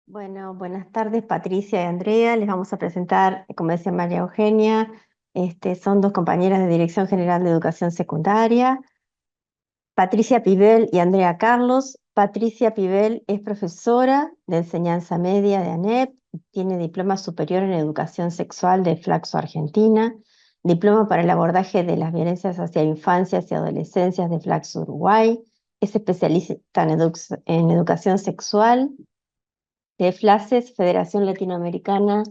Bueno, buenas tardes, Patricia y Andrea. Les vamos a presentar, como decía María Eugenia, son dos compañeras de Dirección General de Educación Secundaria, Patricia Pibel y Andrea Carlos. Patricia Pibel es profesora de enseñanza media de ANEP, tiene diploma superior en educación sexual de Flaxo Argentina, diploma para el abordaje de las violencias hacia infancias y adolescencias de Flaxo Uruguay, es especialista en educación sexual de FLACES, Federación Latinoamericana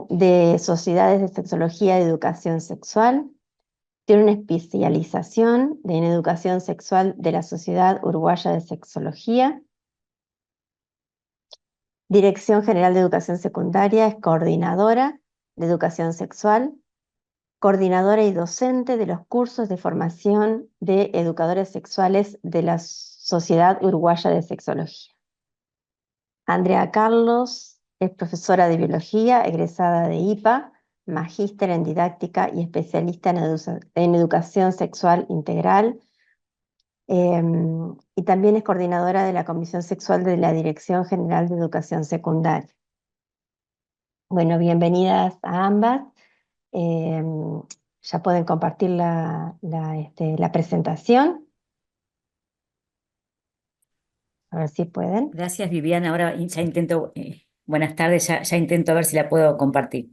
de Sociedades de Sexología y Educación Sexual. Tiene una especialización en educación sexual de la Sociedad Uruguaya de Sexología. Dirección General de Educación Secundaria, es coordinadora de educación sexual, coordinadora y docente de los cursos de formación de educadores sexuales de la Sociedad Uruguaya de Sexología. Andrea Carlos es profesora de biología, egresada de IPA, magíster en didáctica y especialista en educación sexual integral. Y también es coordinadora de la Comisión Sexual de la Dirección General de Educación Secundaria. Bueno, bienvenidas a ambas. Ya pueden compartir la presentación. A ver si pueden. Gracias, Viviana. Ahora ya intento, buenas tardes, ya intento ver si la puedo compartir.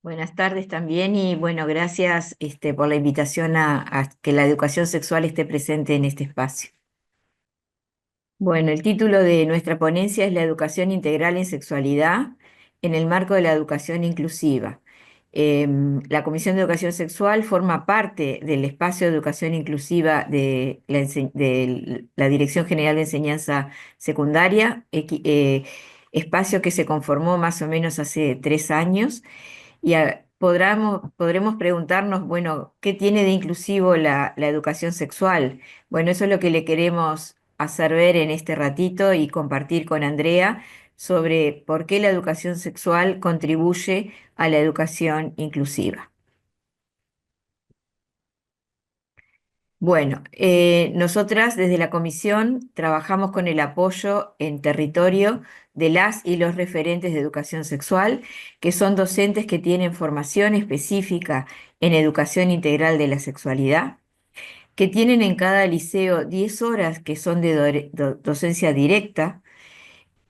Buenas tardes también y bueno, gracias por la invitación a que la educación sexual esté presente en este espacio. Bueno, el título de nuestra ponencia es La educación integral en sexualidad en el marco de la educación inclusiva. La Comisión de Educación Sexual forma parte del espacio de educación inclusiva de la Dirección General de Enseñanza Secundaria, espacio que se conformó más o menos hace 3 años y podremos preguntarnos, bueno, ¿qué tiene de inclusivo la educación sexual? Bueno, eso es lo que le queremos hacer ver en este ratito y compartir con Andrea sobre por qué la educación sexual contribuye a la educación inclusiva. Bueno, nosotras desde la comisión trabajamos con el apoyo en territorio de las y los referentes de educación sexual, que son docentes que tienen formación específica en educación integral de la sexualidad, que tienen en cada liceo 10 horas que son de docencia directa.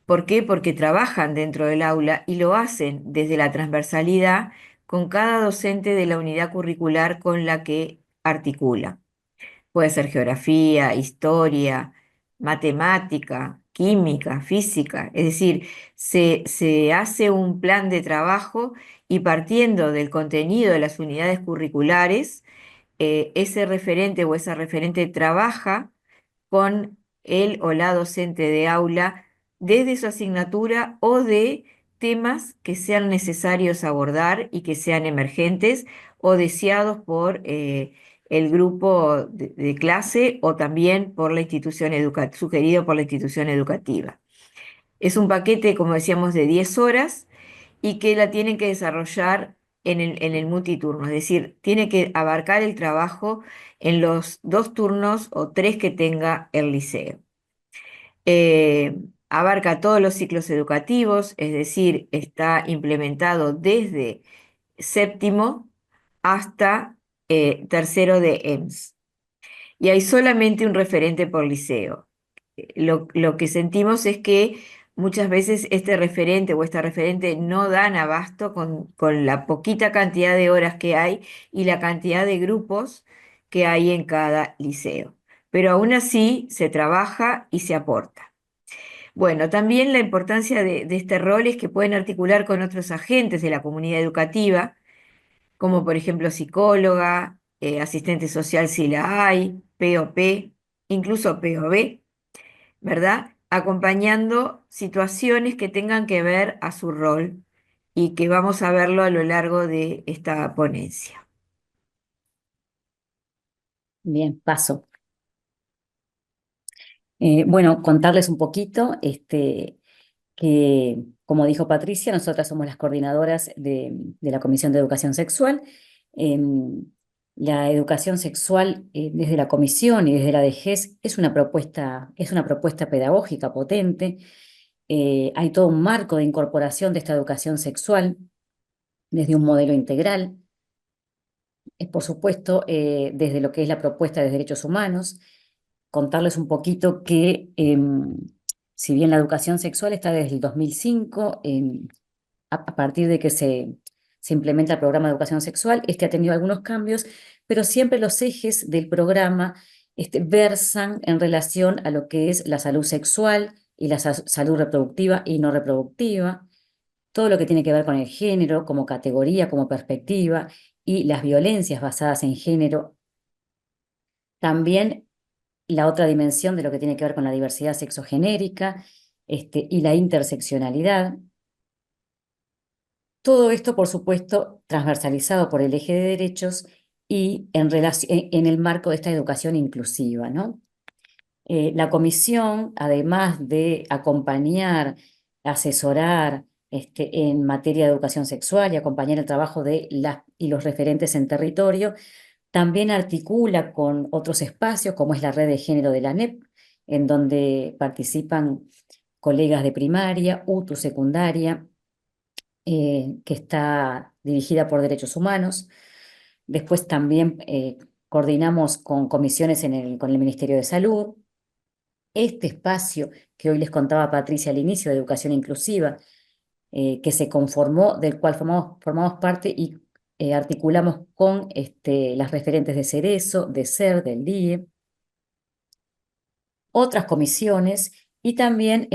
¿Por qué? Porque trabajan dentro del aula y lo hacen desde la transversalidad con cada docente de la unidad curricular con la que articula. Puede ser geografía, historia, matemática, química, física. Es decir, se hace un plan de trabajo y partiendo del contenido de las unidades curriculares, ese referente o esa referente trabaja con el o la docente de aula desde su asignatura o de temas que sean necesarios abordar y que sean emergentes o deseados por el grupo de clase o también por la institución sugerido por la institución educativa. Es un paquete, como decíamos, de 10 horas y que la tienen que desarrollar en el multiturno, es decir, tiene que abarcar el trabajo en los 2 turnos o 3 que tenga el liceo. Eh, Abarca todos los ciclos educativos, es decir, está implementado desde séptimo hasta tercero de EMS. Y hay solamente un referente por liceo. Lo que sentimos es que muchas veces este referente o esta referente no dan abasto con la poquita cantidad de horas que hay y la cantidad de grupos que hay en cada liceo. Pero aún así se trabaja y se aporta. Bueno, también la importancia de este rol es que pueden articular con otros agentes de la comunidad educativa, como por ejemplo psicóloga, asistente social si la hay, POP, incluso POB, ¿verdad? Acompañando situaciones que tengan que ver a su rol y que vamos a verlo a lo largo de esta ponencia. Bien, paso. Bueno, contarles un poquito, que, como dijo Patricia, nosotras somos las coordinadoras de la Comisión de Educación Sexual. La educación sexual, desde la Comisión y desde la DGES, es una propuesta pedagógica potente Hay todo un marco de incorporación de esta educación sexual desde un modelo integral, por supuesto, desde lo que es la propuesta de derechos humanos. Contarles un poquito que si bien la educación sexual está desde el 2005, a partir de que se implementa el programa de educación sexual, este ha tenido algunos cambios, pero siempre los ejes del programa versan en relación a lo que es la salud sexual y la salud reproductiva y no reproductiva, todo lo que tiene que ver con el género como categoría, como perspectiva, y las violencias basadas en género. También la otra dimensión de lo que tiene que ver con la diversidad sexogenérica, y la interseccionalidad. Todo esto, por supuesto, transversalizado por el eje de derechos y en el marco de esta educación inclusiva, ¿no? La comisión, además de acompañar, asesorar en materia de educación sexual y acompañar el trabajo de las y los referentes en territorio, también articula con otros espacios, como es la red de género de la ANEP, en donde participan colegas de primaria, UTU secundaria, que está dirigida por Derechos Humanos. Después también coordinamos con comisiones con el Ministerio de Salud. Este espacio que hoy les contaba Patricia al inicio, de educación inclusiva, que se conformó, del cual formamos parte y articulamos con las referentes de Cerezo, de SER, del DIE, otras comisiones, y también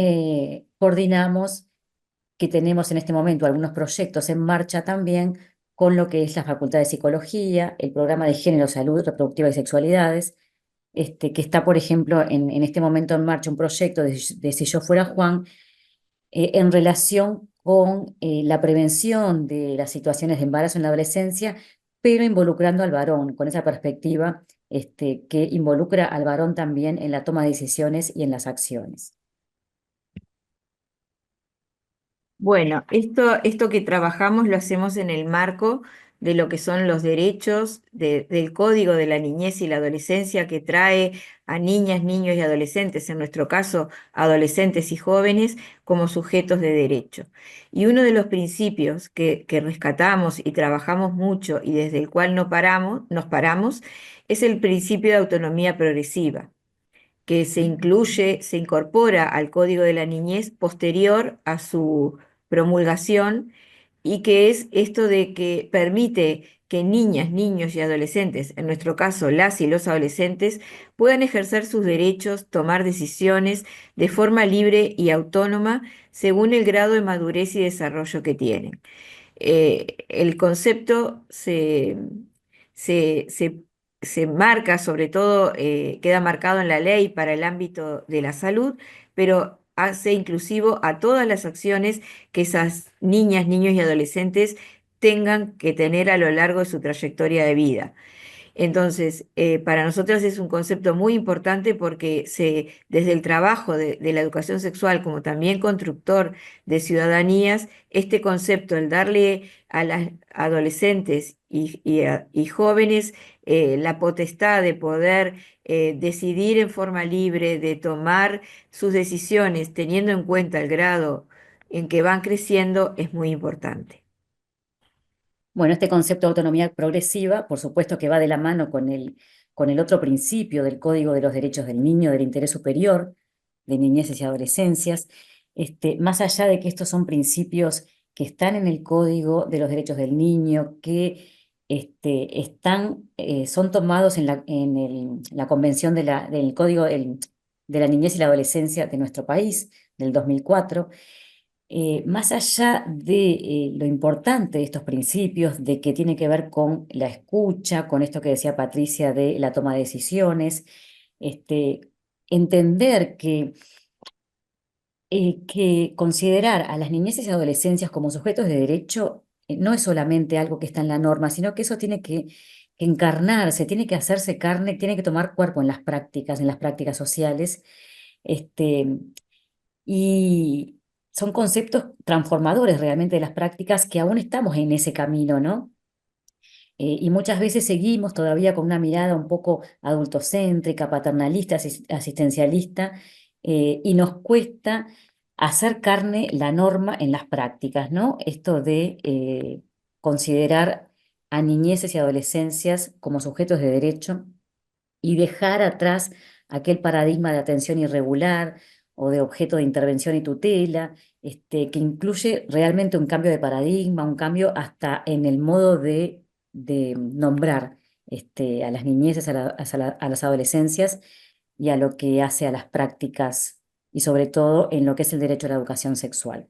coordinamos que tenemos en este momento algunos proyectos en marcha también con lo que es la Facultad de Psicología, el programa de Género, Salud Reproductiva y Sexualidades, que está, por ejemplo, en este momento en marcha un proyecto de Si yo fuera Juan, en relación con la prevención de las situaciones de embarazo en la adolescencia, pero involucrando al varón, con esa perspectiva que involucra al varón también en la toma de decisiones y en las acciones. Bueno, esto que trabajamos lo hacemos en el marco de lo que son los derechos del Código de la Niñez y la Adolescencia, que trae a niñas, niños y adolescentes, en nuestro caso adolescentes y jóvenes, como sujetos de derecho. Y uno de los principios que rescatamos y trabajamos mucho y desde el cual nos paramos, es el principio de autonomía progresiva, que se incorpora al Código de la Niñez posterior a su promulgación, y que es esto de que permite que niñas, niños y adolescentes, en nuestro caso las y los adolescentes, puedan ejercer sus derechos, tomar decisiones de forma libre y autónoma según el grado de madurez y desarrollo que tienen. El concepto se, se- se marca, sobre todo, queda marcado en la ley para el ámbito de la salud, pero hace inclusivo a todas las acciones que esas niñas, niños y adolescentes tengan que tener a lo largo de su trayectoria de vida. Entonces, para nosotras es un concepto muy importante porque desde el trabajo de la educación sexual como también constructor de ciudadanías, este concepto, el darle a las adolescentes y jóvenes la potestad de poder decidir en forma libre, de tomar sus decisiones teniendo en cuenta el grado en que van creciendo, es muy importante. Bueno, este concepto de autonomía progresiva, por supuesto que va de la mano con el otro principio del Código de los Derechos del Niño, del interés superior de niñeces y adolescencias. Más allá de que estos son principios que están en el Código de los Derechos del Niño, que son tomados la Convención del Código de la Niñez y la Adolescencia de nuestro país, del 2004. Más allá de lo importante de estos principios, de que tiene que ver con la escucha, con esto que decía Patricia de la toma de decisiones, entender que considerar a las niñeces y adolescencias como sujetos de derecho no es solamente algo que está en la norma, sino que eso tiene que encarnarse, tiene que hacerse carne, tiene que tomar cuerpo en las prácticas sociales. Este, y son conceptos transformadores realmente de las prácticas, que aún estamos en ese camino, ¿no? Y muchas veces seguimos todavía con una mirada un poco adultocéntrica, paternalista, asistencialista, y nos cuesta hacer carne la norma en las prácticas, ¿no? Esto de considerar a niñeces y adolescencias como sujetos de derecho y dejar atrás aquel paradigma de atención irregular o de objeto de intervención y tutela, que incluye realmente un cambio de paradigma, un cambio hasta en el modo de nombrar a las niñeces, a las adolescencias y a lo que hace a las prácticas y sobre todo en lo que es el derecho a la educación sexual.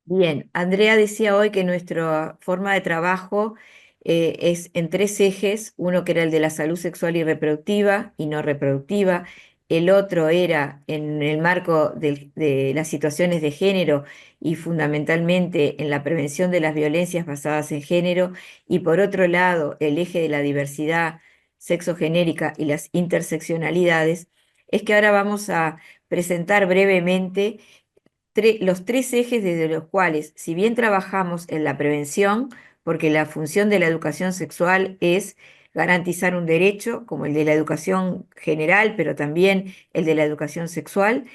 Bien, Andrea decía hoy que nuestra forma de trabajo es en tres ejes, uno que era el de la salud sexual y reproductiva y no reproductiva, el otro era en el marco de las situaciones de género y fundamentalmente en la prevención de las violencias basadas en género, y por otro lado el eje de la diversidad sexogenérica y las interseccionalidades. Es que ahora vamos a presentar brevemente los tres ejes desde los cuales, si bien trabajamos en la prevención, porque la función de la educación sexual es garantizar un derecho, como el de la educación general, pero también el de la educación sexual,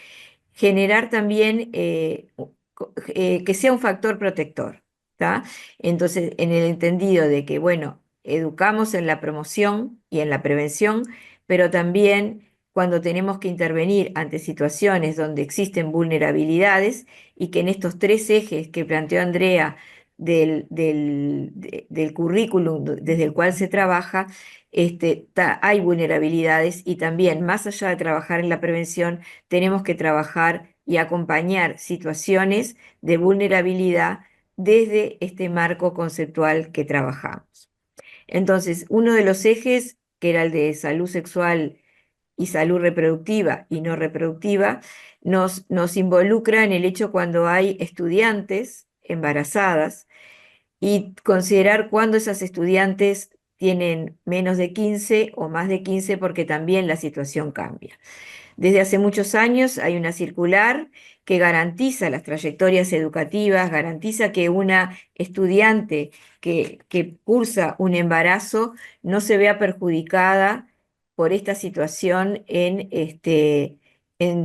generar también que sea un factor protector, ¿tá? Entonces, en el entendido de que, bueno, educamos en la promoción y en la prevención, pero también cuando tenemos que intervenir ante situaciones donde existen vulnerabilidades y que en estos tres ejes que planteó Andrea del currículum desde el cual se trabaja, hay vulnerabilidades y también, más allá de trabajar en la prevención, tenemos que trabajar y acompañar situaciones de vulnerabilidad desde este marco conceptual que trabajamos. Entonces, uno de los ejes, que era el de salud sexual y salud reproductiva y no reproductiva, nos involucra en el hecho cuando hay estudiantes embarazadas y considerar cuándo esas estudiantes tienen menos de 15 o más de 15 porque también la situación cambia. Desde hace muchos años hay una circular que garantiza las trayectorias educativas, garantiza que una estudiante que cursa un embarazo no se vea perjudicada por esta situación en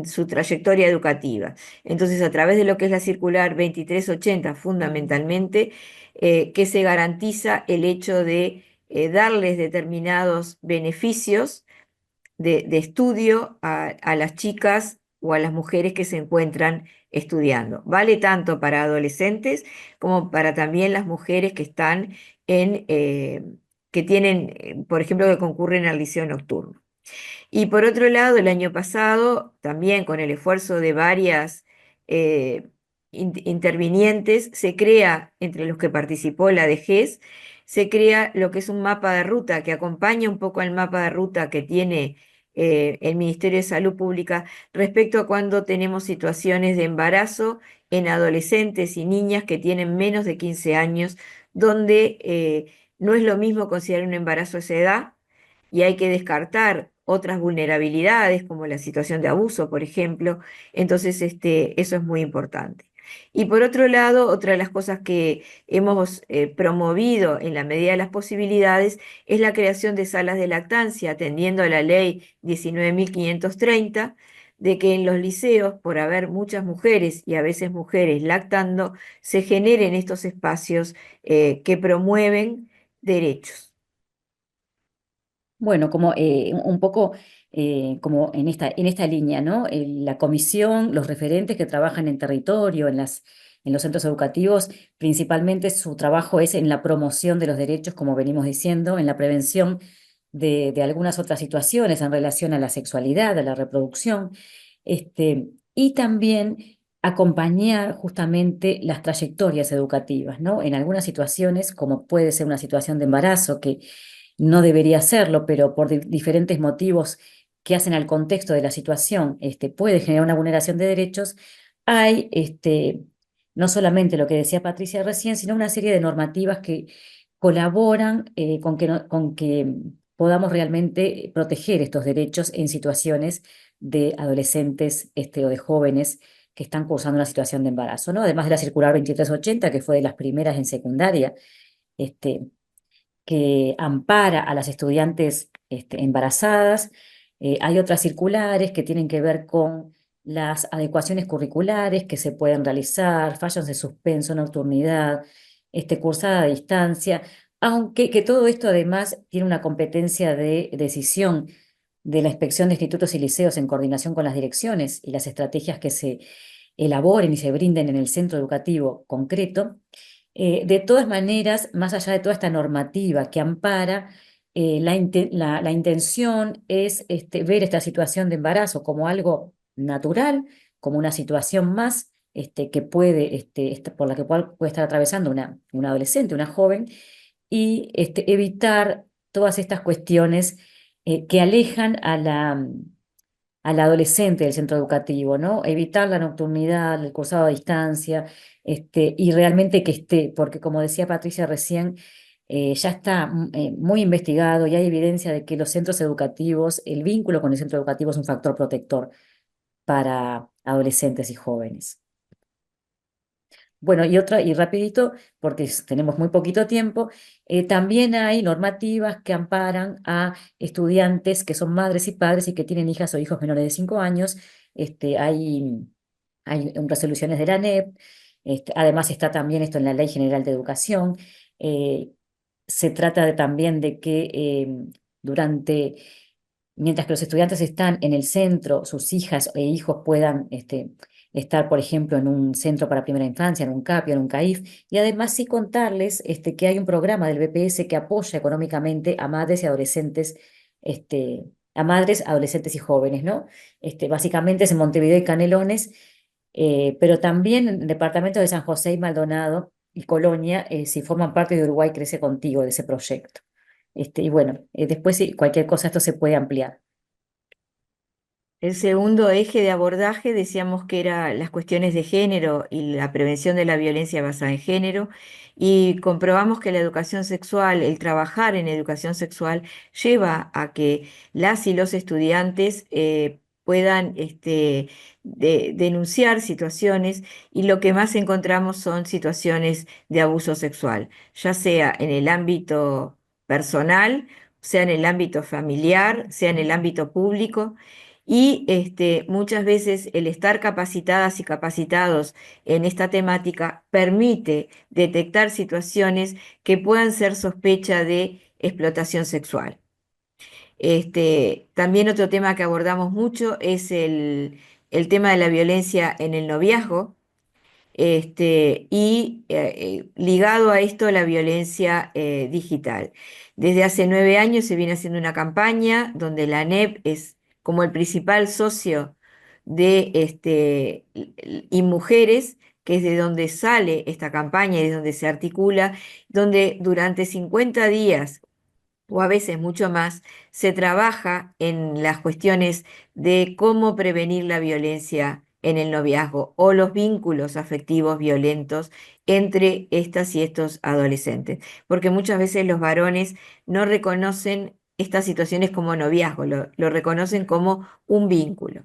su trayectoria educativa. Entonces, a través de lo que es la circular 2380, fundamentalmente, que se garantiza el hecho de darles determinados beneficios de estudio a las chicas o a las mujeres que se encuentran estudiando. Vale tanto para adolescentes como para también las mujeres que están que tienen, por ejemplo, que concurren al liceo nocturno. Y por otro lado, el año pasado, también con el esfuerzo de varias eh, intervinientes, se crea, entre los que participó la DGES, se crea lo que es un mapa de ruta que acompaña un poco al mapa de ruta que tiene el Ministerio de Salud Pública respecto a cuando tenemos situaciones de embarazo en adolescentes y niñas que tienen menos de 15 años, donde no es lo mismo considerar un embarazo a esa edad y hay que descartar otras vulnerabilidades como la situación de abuso, por ejemplo. Entonces, eso es muy importante. Y por otro lado, otra de las cosas que hemos promovido en la medida de las posibilidades es la creación de salas de lactancia, atendiendo a la ley 19.530, de que en los liceos, por haber muchas mujeres y a veces mujeres lactando, se generen estos espacios que promueven derechos. Bueno, como un poco como en esta línea, ¿no? La comisión, los referentes que trabajan en territorio, en los centros educativos, principalmente su trabajo es en la promoción de los derechos, como venimos diciendo, en la prevención de algunas otras situaciones en relación a la sexualidad, a la reproducción, y también acompañar justamente las trayectorias educativas, ¿no? En algunas situaciones, como puede ser una situación de embarazo, que no debería hacerlo, pero por diferentes motivos que hacen al contexto de la situación, puede generar una vulneración de derechos, hay no solamente lo que decía Patricia recién, sino una serie de normativas que colaboran con que podamos realmente proteger estos derechos en situaciones de adolescentes o de jóvenes que están cursando una situación de embarazo, ¿no? Además de la circular 2380, que fue de las primeras en secundaria, este, que ampara a las estudiantes embarazadas. Hay otras circulares que tienen que ver con las adecuaciones curriculares que se pueden realizar, fallos de suspenso, nocturnidad, cursada a distancia, aunque que todo esto además tiene una competencia de decisión de la Inspección de Institutos y Liceos en coordinación con las direcciones y las estrategias que se elaboren y se brinden en el centro educativo concreto. De todas maneras, más allá de toda esta normativa que ampara, la intención es ver esta situación de embarazo como algo natural, como una situación más que puede, por la que puede estar atravesando una adolescente, una joven, y evitar todas estas cuestiones que alejan al adolescente del centro educativo, ¿no? Evitar la nocturnidad, el cursado a distancia, y realmente que esté, porque como decía Patricia recién, ya está muy investigado y hay evidencia de que los centros educativos, el vínculo con el centro educativo es un factor protector para adolescentes y jóvenes. Bueno, y rapidito, porque tenemos muy poquito tiempo, también hay normativas que amparan a estudiantes que son madres y padres y que tienen hijas o hijos menores de 5 años. Hay resoluciones de la ANEP, además está también esto en la Ley General de Educación. eh, Se trata también de que mientras que los estudiantes están en el centro, sus hijas e hijos puedan estar, por ejemplo, en un centro para primera infancia, en un CAPIO, en un CAIF, y además sí contarles que hay un programa del BPS que apoya económicamente a madres y adolescentes, a madres, adolescentes y jóvenes, ¿no? Básicamente es en Montevideo y Canelones, pero también en el departamento de San José y Maldonado y Colonia, si forman parte de Uruguay Crece Contigo, de ese proyecto. Y bueno, después si cualquier cosa esto se puede ampliar. El segundo eje de abordaje decíamos que era las cuestiones de género y la prevención de la violencia basada en género, y comprobamos que la educación sexual, el trabajar en educación sexual, lleva a que las y los estudiantes puedan denunciar situaciones, y lo que más encontramos son situaciones de abuso sexual, ya sea en el ámbito personal, sea en el ámbito familiar, sea en el ámbito público. Y muchas veces el estar capacitadas y capacitados en esta temática permite detectar situaciones que puedan ser sospecha de explotación sexual. También otro tema que abordamos mucho es el tema de la violencia en el noviazgo, ligado a esto la violencia digital. Desde hace 9 años se viene haciendo una campaña donde la ANEP es como el principal socio de y mujeres, que es de donde sale esta campaña y de donde se articula, donde durante 50 días o a veces mucho más, se trabaja en las cuestiones de cómo prevenir la violencia en el noviazgo o los vínculos afectivos violentos entre estas y estos adolescentes, porque muchas veces los varones no reconocen estas situaciones como noviazgo, lo reconocen como un vínculo.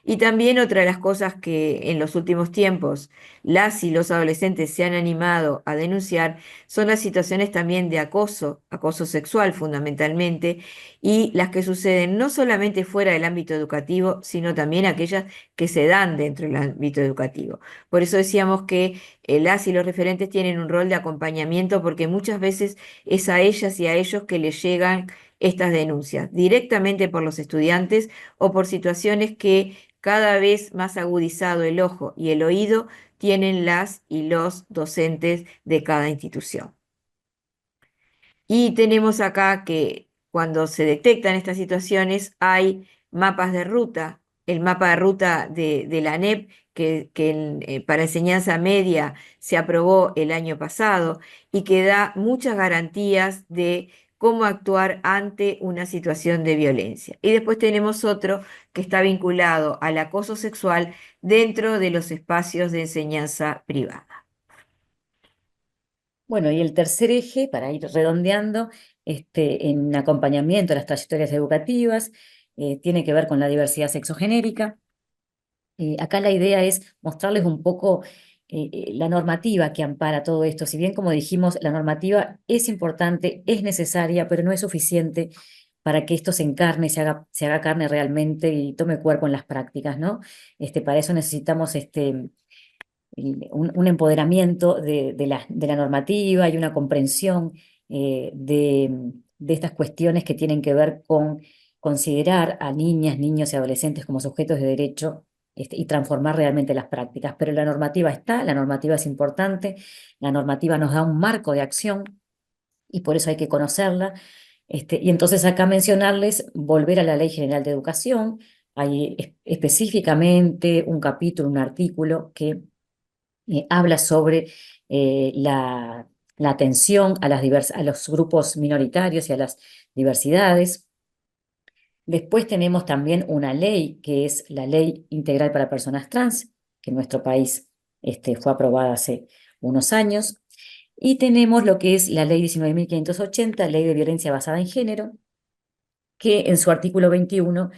Y también otra de las cosas que en los últimos tiempos las y los adolescentes se han animado a denunciar son las situaciones también de acoso, acoso sexual fundamentalmente, y las que suceden no solamente fuera del ámbito educativo, sino también aquellas que se dan dentro del ámbito educativo. Por eso decíamos que las y los referentes tienen un rol de acompañamiento, porque muchas veces es a ellas y a ellos que les llegan estas denuncias, directamente por los estudiantes o por situaciones que cada vez más agudizado el ojo y el oído tienen las y los docentes de cada institución. Y tenemos acá que cuando se detectan estas situaciones hay mapas de ruta, el mapa de ruta de la ANEP que para enseñanza media se aprobó el año pasado y que da muchas garantías de cómo actuar ante una situación de violencia. Y después tenemos otro que está vinculado al acoso sexual dentro de los espacios de enseñanza privada. Bueno, y el tercer eje, para ir redondeando, en acompañamiento a las trayectorias educativas, tiene que ver con la diversidad sexogenérica. Acá la idea es mostrarles un poco la normativa que ampara todo esto. Si bien, como dijimos, la normativa es importante, es necesaria, pero no es suficiente, para que esto se encarne, se haga carne realmente y tome cuerpo en las prácticas, ¿no? Para eso necesitamos un empoderamiento de la normativa y una comprensión de estas cuestiones que tienen que ver con considerar a niñas, niños y adolescentes como sujetos de derecho, y transformar realmente las prácticas. Pero la normativa está, la normativa es importante, la normativa nos da un marco de acción y por eso hay que conocerla. Y entonces acá mencionarles, volver a la Ley General de Educación, hay específicamente un capítulo, un artículo que habla sobre la atención a a los grupos minoritarios y a las diversidades. Después tenemos también una ley que es la Ley Integral para Personas Trans, que en nuestro país fue aprobada hace unos años. Y tenemos lo que es la Ley 19.580, Ley de Violencia Basada en Género, que en su artículo 21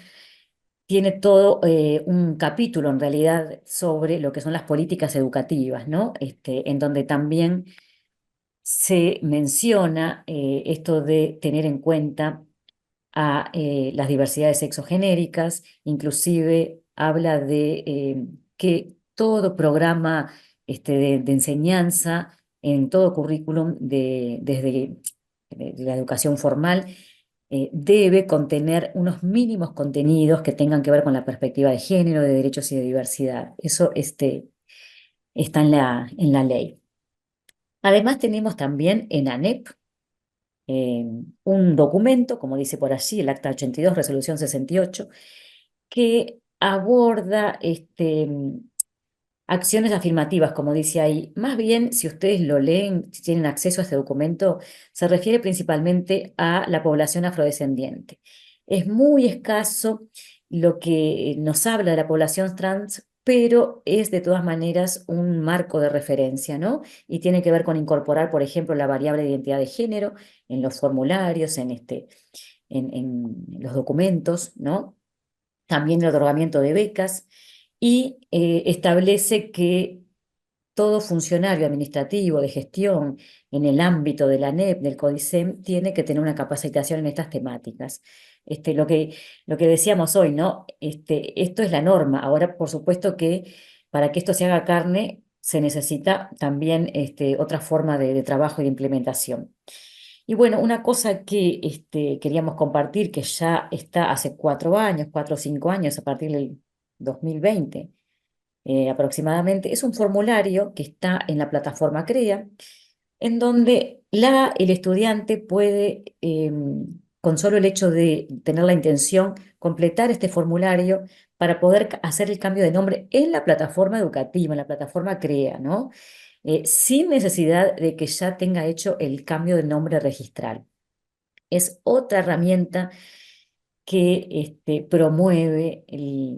tiene todo un capítulo en realidad sobre lo que son las políticas educativas, ¿no? En donde también se menciona esto de tener en cuenta a las diversidades sexogenéricas, inclusive habla de que todo programa de enseñanza, en todo currículum desde la educación formal, debe contener unos mínimos contenidos que tengan que ver con la perspectiva de género, de derechos y de diversidad. Eso está en la ley. Además tenemos también en ANEP eh, un documento, como dice por allí, el Acta 82, Resolución 68, que aborda acciones afirmativas, como dice ahí. Más bien, si ustedes lo leen, si tienen acceso a este documento, se refiere principalmente a la población afrodescendiente. Es muy escaso lo que nos habla de la población trans, pero es de todas maneras un marco de referencia, ¿no? Y tiene que ver con incorporar, por ejemplo, la variable de identidad de género en los formularios, en los documentos, ¿no? También el otorgamiento de becas y establece que todo funcionario administrativo de gestión en el ámbito de la ANEP, del CODICEM, tiene que tener una capacitación en estas temáticas. Lo que decíamos hoy, ¿no? Esto es la norma. Ahora, por supuesto que para que esto se haga carne, se necesita también otra forma de trabajo y de implementación. Y bueno, una cosa que queríamos compartir, que ya está hace 4 años, 4 o 5 años, a partir del 2020 aproximadamente, es un formulario que está en la plataforma CREA, en donde el estudiante puede, con solo el hecho de tener la intención, completar este formulario para poder hacer el cambio de nombre en la plataforma educativa, en la plataforma CREA, ¿no? Sin necesidad de que ya tenga hecho el cambio de nombre registral. Es otra herramienta que promueve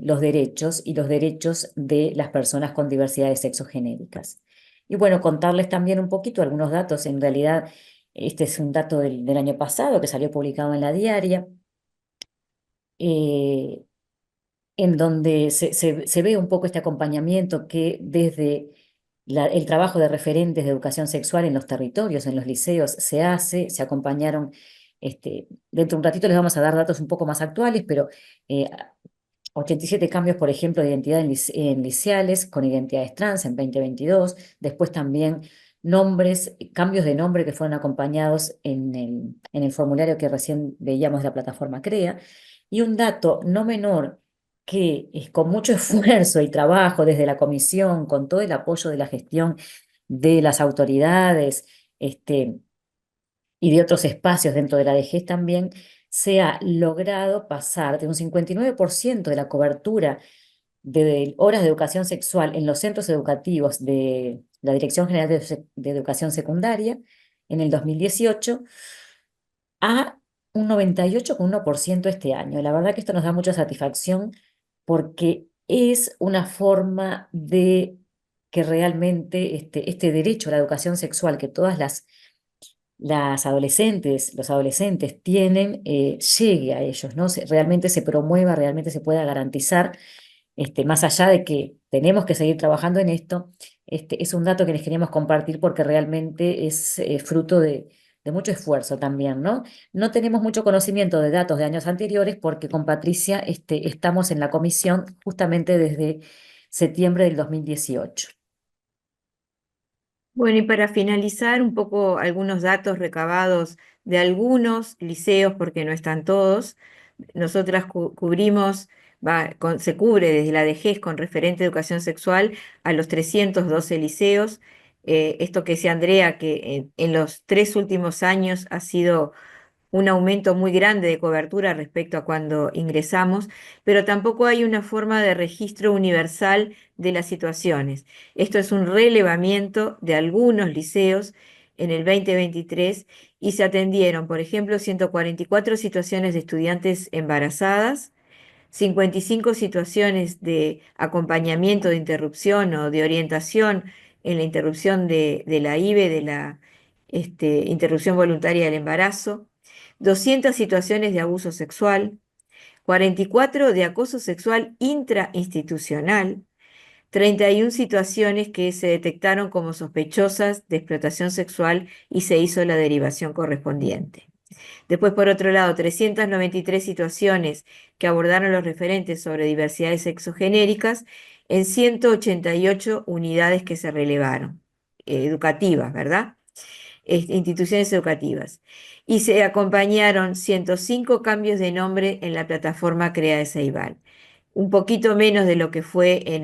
los derechos y los derechos de las personas con diversidades sexogenéricas. Y bueno, contarles también un poquito algunos datos. En realidad, este es un dato del año pasado que salió publicado en la Diaria, eh, en donde se ve un poco este acompañamiento que desde el trabajo de referentes de educación sexual en los territorios, en los liceos, se acompañaron. Dentro de un ratito les vamos a dar datos un poco más actuales, pero 87 cambios, por ejemplo, de identidad en liceales con identidades trans en 2022, después también cambios de nombre que fueron acompañados en el formulario que recién veíamos de la plataforma CREA, y un dato no menor que es con mucho esfuerzo y trabajo desde la comisión, con todo el apoyo de la gestión de las autoridades, y de otros espacios dentro de la DGES también, se ha logrado pasar de un 59% de la cobertura de horas de educación sexual en los centros educativos de la Dirección General de Educación Secundaria en el 2018 a un 98,1% este año. La verdad que esto nos da mucha satisfacción porque es una forma de que realmente este derecho a la educación sexual que todas las adolescentes, los adolescentes tienen, llegue a ellos, ¿no? Realmente se promueva, realmente se pueda garantizar, más allá de que tenemos que seguir trabajando en esto, es un dato que les queríamos compartir porque realmente es fruto de mucho esfuerzo también, ¿no? No tenemos mucho conocimiento de datos de años anteriores porque con Patricia estamos en la comisión justamente desde septiembre del 2018. Bueno, y para finalizar, un poco algunos datos recabados de algunos liceos, porque no están todos. Nosotras cubrimos, se cubre desde la DGES con referente de educación sexual a los 312 liceos. Esto que decía Andrea, que en los 3 últimos años ha sido un aumento muy grande de cobertura respecto a cuando ingresamos, pero tampoco hay una forma de registro universal de las situaciones. Esto es un relevamiento de algunos liceos en el 2023 y se atendieron, por ejemplo, 144 situaciones de estudiantes embarazadas, 55 situaciones de acompañamiento de interrupción o de orientación en la interrupción de la IVE, de la interrupción voluntaria del embarazo, 200 situaciones de abuso sexual, 44 de acoso sexual intrainstitucional, 31 situaciones que se detectaron como sospechosas de explotación sexual y se hizo la derivación correspondiente. Después, por otro lado, 393 situaciones que abordaron los referentes sobre diversidades sexogenéricas en 188 unidades que se relevaron, educativas, ¿verdad? Instituciones educativas. Y se acompañaron 105 cambios de nombre en la plataforma Crea de Ceibal. Un poquito menos de lo que fue en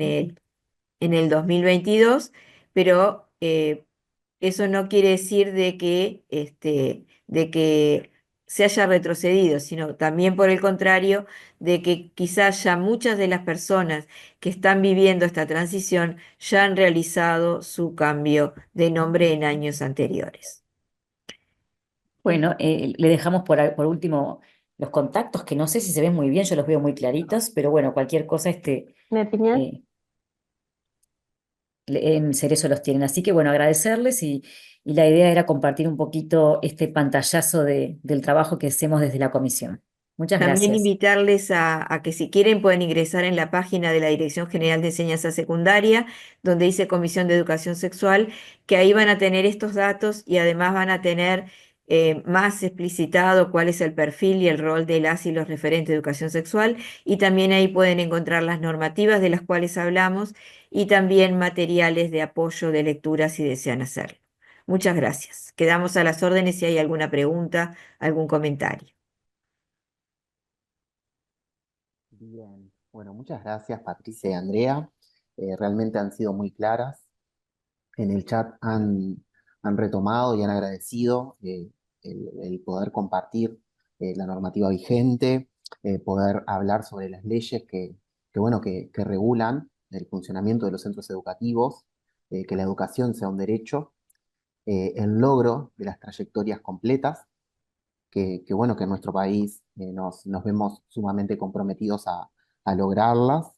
el 2022, pero eso no quiere decir de que se haya retrocedido, sino también por el contrario, de que quizás ya muchas de las personas que están viviendo esta transición ya han realizado su cambio de nombre en años anteriores. Bueno, le dejamos por último los contactos, que no sé si se ven muy bien, yo los veo muy claritos, pero bueno, cualquier cosa, Mi opinión. eh, en Cerezo los tienen. Así que bueno, agradecerles y la idea era compartir un poquito este pantallazo del trabajo que hacemos desde la comisión. Muchas También gracias. invitarles a que si quieren pueden ingresar en la página de la Dirección General de Enseñanza Secundaria, donde dice Comisión de Educación Sexual, que ahí van a tener estos datos y además van a tener más explicitado cuál es el perfil y el rol de las y los referentes de educación sexual, y también ahí pueden encontrar las normativas de las cuales hablamos y también materiales de apoyo de lectura si desean hacerlo. Muchas gracias. Quedamos a las órdenes si hay alguna pregunta, algún comentario. Bien, bueno, muchas gracias Patricia y Andrea. Realmente han sido muy claras. En el chat han retomado y han agradecido el poder compartir la normativa vigente, poder hablar sobre las leyes bueno, que regulan el funcionamiento de los centros educativos, que la educación sea un derecho, el logro de las trayectorias completas bueno, que en nuestro país nos vemos sumamente comprometidos a lograrlas,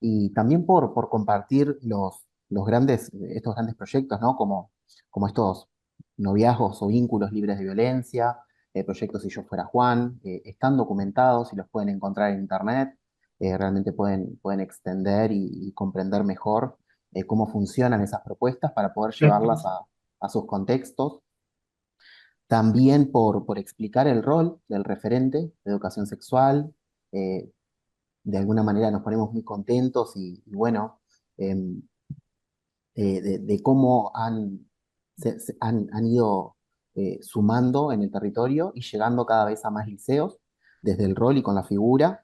y también por compartir estos grandes proyectos, ¿no? Como estos noviazgos o vínculos libres de violencia, proyectos Si Yo Fuera Juan, están documentados y los pueden encontrar en internet. Realmente pueden extender y comprender mejor cómo funcionan esas propuestas para poder llevarlas a sus contextos. También por explicar el rol del referente de educación sexual. eh, de alguna manera nos ponemos muy contentos y bueno, em, de cómo han ido sumando en el territorio y llegando cada vez a más liceos, desde el rol y con la figura.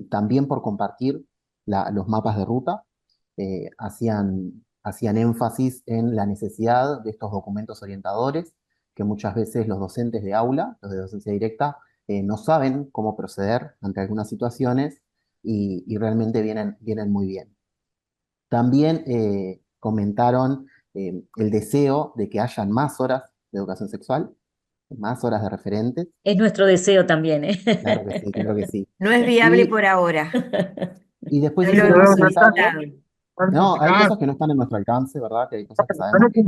También por compartir los mapas de ruta. Hacían énfasis en la necesidad de estos documentos orientadores, que muchas veces los docentes de aula, los de docencia directa, no saben cómo proceder ante algunas situaciones, y realmente vienen muy bien. También comentaron el deseo de que hayan más horas de educación sexual, más horas de referentes. Es nuestro deseo también, ¿eh? Claro que sí, claro que sí. No es viable Y, por ahora. y después No lo hicieron un hemos listado. solicitado. No, hay cosas que no están en nuestro alcance, ¿verdad? Que hay cosas que sabemos que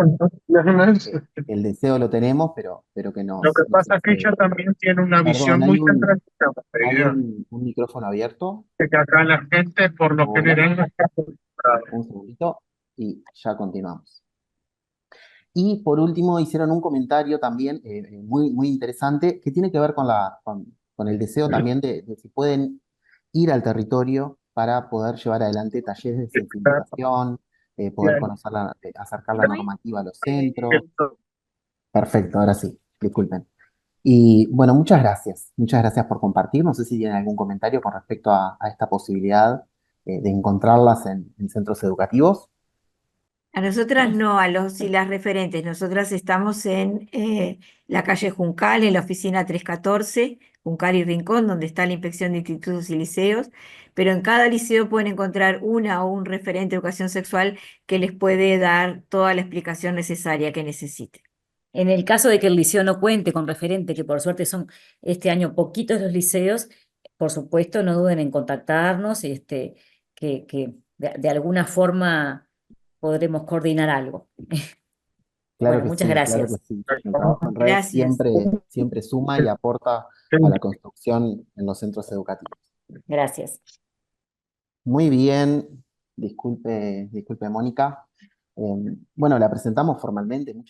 el deseo lo tenemos, pero que Lo que nos pasa es que ella excede. también tiene una visión Perdón, muy centralista, hay ella, un micrófono abierto. que acá la gente por lo Hola, general no está acostumbrada. un segundito y ya continuamos. Y por último hicieron un comentario también muy interesante que tiene que ver con el deseo también de si pueden ir al territorio para poder llevar adelante talleres de sensibilización, poder conocer acercar la normativa a los centros. Perfecto, ahora sí, disculpen. Y bueno, muchas gracias por compartir. No sé si tienen algún comentario con respecto a esta posibilidad de encontrarlas en centros educativos. A nosotras no, a los y las referentes. Nosotras estamos en la calle Juncal, en la oficina 314, Juncal y Rincón, donde está la inspección de institutos y liceos, pero en cada liceo pueden encontrar una o un referente de educación sexual que les puede dar toda la explicación necesaria que necesiten. En el caso de que el liceo no cuente con referente, que por suerte son este año poquitos los liceos, por supuesto no duden en contactarnos, que de alguna forma podremos coordinar algo. Bueno, muchas Claro que gracias. sí. El trabajo en red Gracias. siempre suma y aporta a la construcción en los centros educativos. Gracias. Muy bien, disculpe Mónica. Bueno, la presentamos formalmente. Muchas